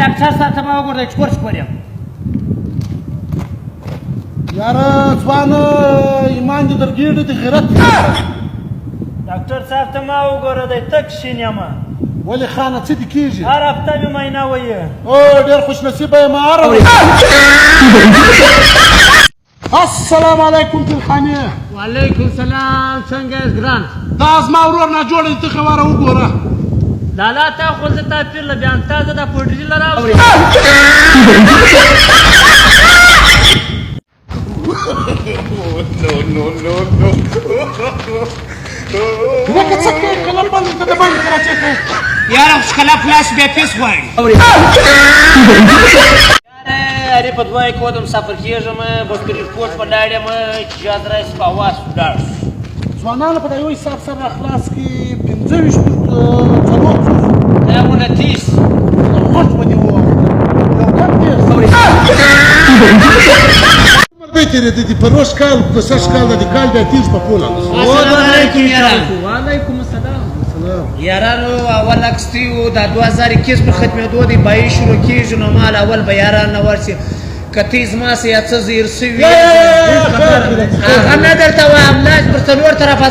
ډاکټر صاحب ته ما وګورئ چې کورس پورې یاره ځوانه ایمان دې درګېډه دې غیرت ډاکټر صاحب ته ما وګوره دی تک شین یمه ولې خانه څه دې کېږي هر هفته مې معاینه ویې او ډېر خوش نصیبه یم هره السلام علیکم تلخانې وعلیکم سلام څنګه یاست ګران دا زما ورور ناجوړه دی ته خبره وګوره لالا تا خو زه تا پیر له بیان تا زه دا پوډري له راوړې لکه څه کوې قلم بند ته د بند کراچۍ کوې یاره ښکلا فلاش بیا پیس غواړي ارې په دوه کې ودم مسافر کېږم بس په ریپورټ په لاړ یم چې یاد راشي په اواز ولاړ شو ځوانانو په دا یو حساب سره راخلاص کړي 25 څلور دا 29 خوش به دې ووایو یو کم دېرش مرګی تېرېدی دي په روش کال د سږ کال د دې کال بیا تېر شو په پوله السلام علیکم یارانو وعلیکم السلام یارانو اول اکستی و دا 2000 کیس په ختمېدو دی بایي شروع کېږي نو مال اول به یاران نه ورسي که ته زما سه یا څه زیر سوي هغه نه درته وایم لاس پر څلور طرفه